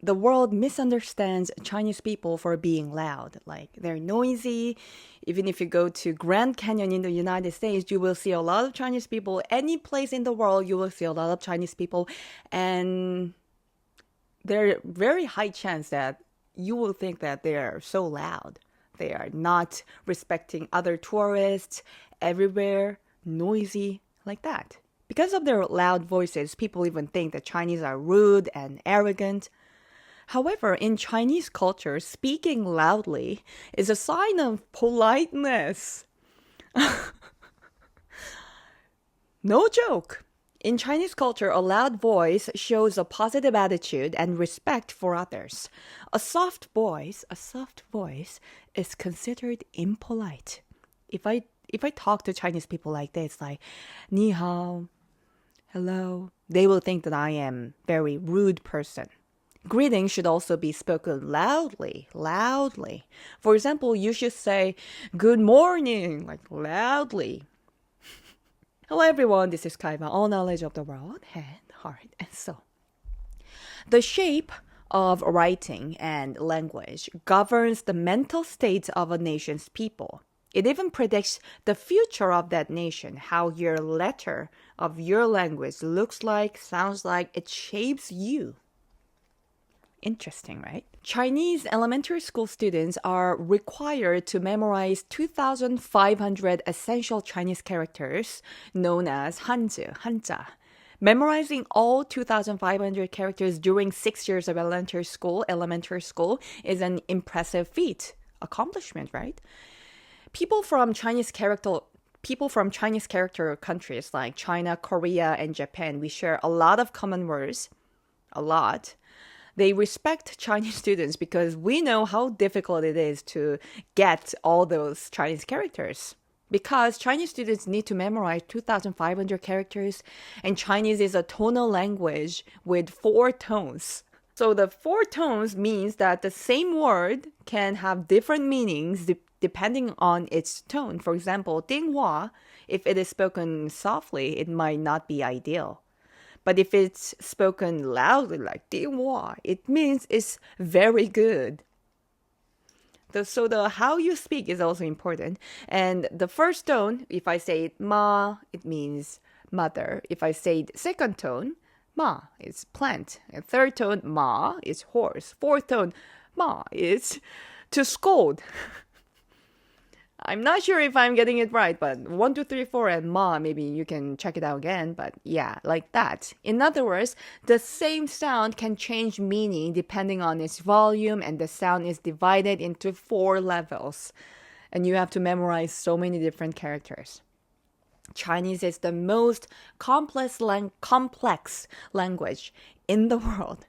the world misunderstands Chinese people for being loud. Like they're noisy. Even if you go to Grand Canyon in the United States, you will see a lot of Chinese people. Any place in the world, you will see a lot of Chinese people. And there's very high chance that you will think that they are so loud. They are not respecting other tourists everywhere, noisy, like that. Because of their loud voices, people even think that Chinese are rude and arrogant. However, in Chinese culture, speaking loudly is a sign of politeness. No joke. In Chinese culture, a loud voice shows a positive attitude and respect for others. A soft voice is considered impolite. If I talk to Chinese people like this, like ni hao, hello, they will think that I am very rude person. Greetings should also be spoken loudly. For example, you should say good morning, like loudly. Hello everyone, this is KAHEVA, all knowledge of the world, head, heart, and soul. The shape of writing and language governs the mental state of a nation's people. It even predicts the future of that nation, how your letter of your language looks like, sounds like, it shapes you. Interesting, right? Chinese elementary school students are required to memorize 2,500 essential Chinese characters known as Hanzi, Hanja. Memorizing all 2,500 characters during 6 years of elementary school is an impressive feat, accomplishment, right? People from Chinese character countries like China, Korea, and Japan, we share a lot of common words, a lot. They respect Chinese students because we know how difficult it is to get all those Chinese characters. Because Chinese students need to memorize 2,500 characters, and Chinese is a tonal language with 4 tones. So the 4 tones means that the same word can have different meanings depending on its tone. For example, 电话, if it is spoken softly, it might not be ideal. But if it's spoken loudly, like 电话, it means it's very good. So the how you speak is also important. And the first tone, if I say ma, it means mother. If I say second tone, ma, it's plant. And third tone, ma, is horse. Fourth tone, ma, is to scold. I'm not sure if I'm getting it right, but 1, 2, 3, 4 and ma, maybe you can check it out again. But yeah, like that. In other words, the same sound can change meaning depending on its volume, and the sound is divided into 4 levels. And you have to memorize so many different characters. Chinese is the most complex language in the world.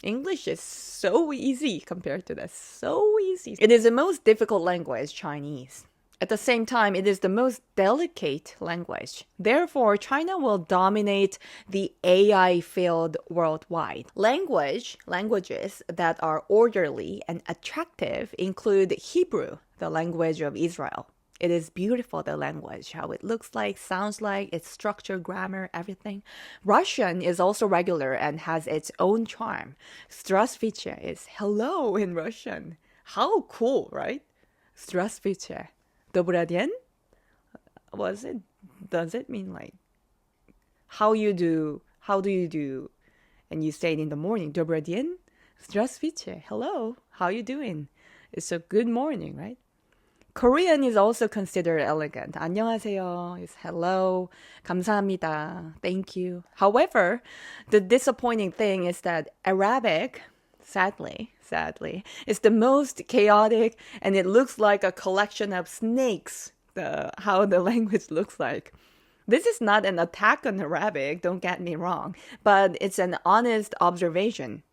English is so easy compared to this. So easy. It is the most difficult language, Chinese. At the same time, it is the most delicate language. Therefore, China will dominate the AI field worldwide. Languages that are orderly and attractive include Hebrew, the language of Israel. It is beautiful, the language, how it looks like, sounds like, its structure, grammar, everything. Russian is also regular and has its own charm. Здравствуйте is hello in Russian. How cool, right? Здравствуйте. Добрый день? Does it mean like, how do you do? And you say it in the morning, добрый день? Здравствуйте. Hello, how you doing? It's a good morning, right? Korean is also considered elegant. 안녕하세요 is hello. 감사합니다. Thank you. However, the disappointing thing is that Arabic, sadly, is the most chaotic, and it looks like a collection of snakes, how the language looks like. This is not an attack on Arabic, don't get me wrong, but it's an honest observation.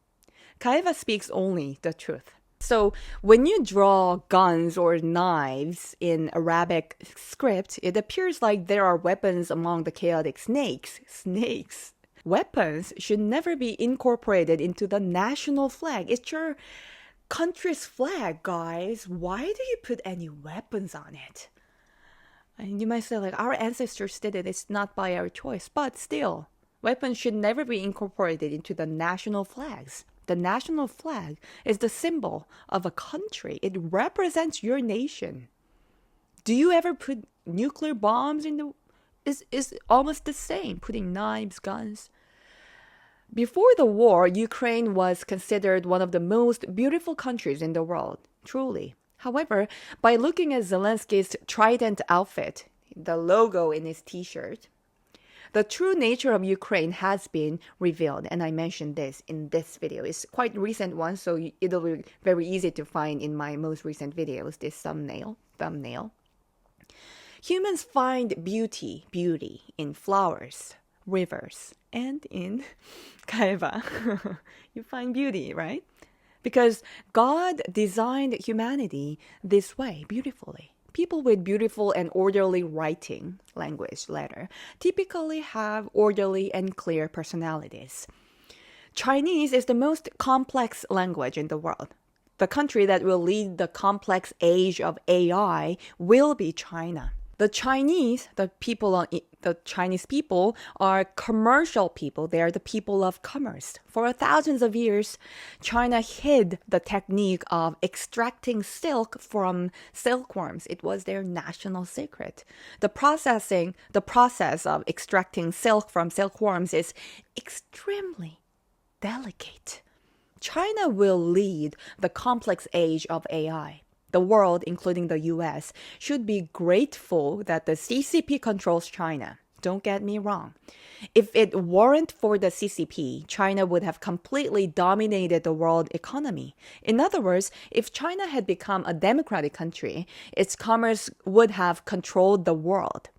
KAHEVA speaks only the truth. So when you draw guns or knives in Arabic script, it appears like there are weapons among the chaotic snakes. Snakes. Weapons should never be incorporated into the national flag. It's your country's flag, guys. Why do you put any weapons on it? And you might say, like, our ancestors did it. It's not by our choice. But still, weapons should never be incorporated into the national flags. The national flag is the symbol of a country. It represents your nation. Do you ever put nuclear bombs in the... Is almost the same, putting knives, guns. Before the war, Ukraine was considered one of the most beautiful countries in the world, truly. However, by looking at Zelensky's Trident outfit, the logo in his t-shirt, the true nature of Ukraine has been revealed, and I mentioned this in this video. It's quite a recent one, so it'll be very easy to find in my most recent videos, this thumbnail. Humans find beauty in flowers, rivers, and in KAHEVA. You find beauty, right? Because God designed humanity this way, beautifully. People with beautiful and orderly writing language letter typically have orderly and clear personalities. Chinese is the most complex language in the world. The country that will lead the complex age of AI will be China. The Chinese people are commercial people. They are the people of commerce. For thousands of years, China hid the technique of extracting silk from silkworms. It was their national secret. The process of extracting silk from silkworms is extremely delicate. China will lead the complex age of AI. The world, including the US, should be grateful that the CCP controls China. Don't get me wrong. If it weren't for the CCP, China would have completely dominated the world economy. In other words, if China had become a democratic country, its commerce would have controlled the world.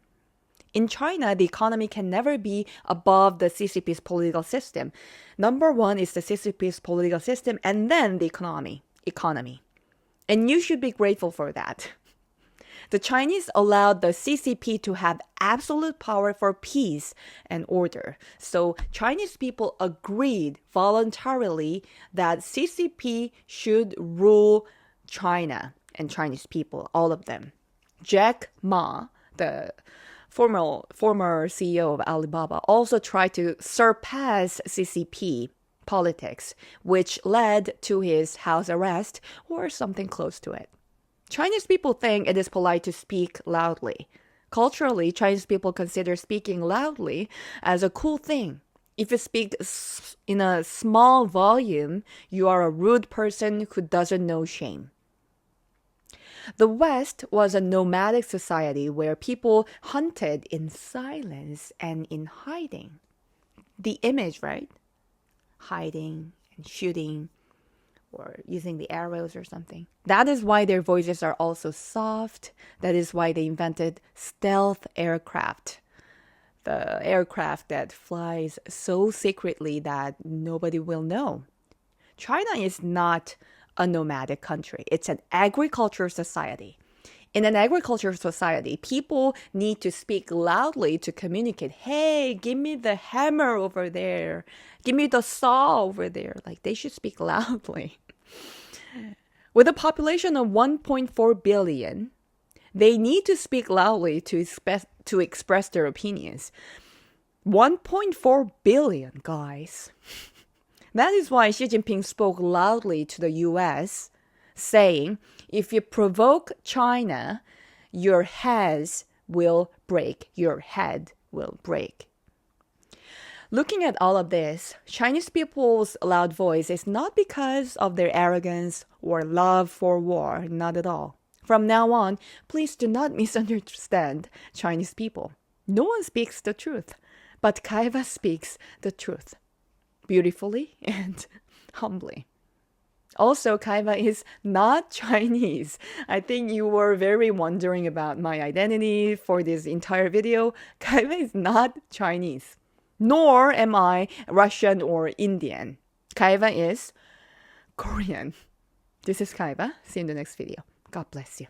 In China, the economy can never be above the CCP's political system. Number one is the CCP's political system, and then the economy. And you should be grateful for that. The Chinese allowed the CCP to have absolute power for peace and order. So Chinese people agreed voluntarily that CCP should rule China and Chinese people, all of them. Jack Ma, the former CEO of Alibaba, also tried to surpass CCP politics, which led to his house arrest or something close to it. Chinese people think it is polite to speak loudly. Culturally, Chinese people consider speaking loudly as a cool thing. If you speak in a small volume, you are a rude person who doesn't know shame. The West was a nomadic society where people hunted in silence and in hiding. The image, right? Hiding and shooting or using the arrows or something. That is why their voices are also soft. That is why they invented stealth aircraft. The aircraft that flies so secretly that nobody will know. China is not a nomadic country. It's an agricultural society. In an agricultural society, people need to speak loudly to communicate. Hey, give me the hammer over there. Give me the saw over there. Like, they should speak loudly. With a population of 1.4 billion, they need to speak loudly to express their opinions. 1.4 billion, guys. That is why Xi Jinping spoke loudly to the US, saying, if you provoke China, your heads will break. Your head will break. Looking at all of this, Chinese people's loud voice is not because of their arrogance or love for war, not at all. From now on, please do not misunderstand Chinese people. No one speaks the truth, but KAHEVA speaks the truth, beautifully and humbly. Also, KAHEVA is not Chinese. I think you were very wondering about my identity for this entire video. KAHEVA is not Chinese, nor am I Russian or Indian. KAHEVA is Korean. This is KAHEVA. See you in the next video. God bless you.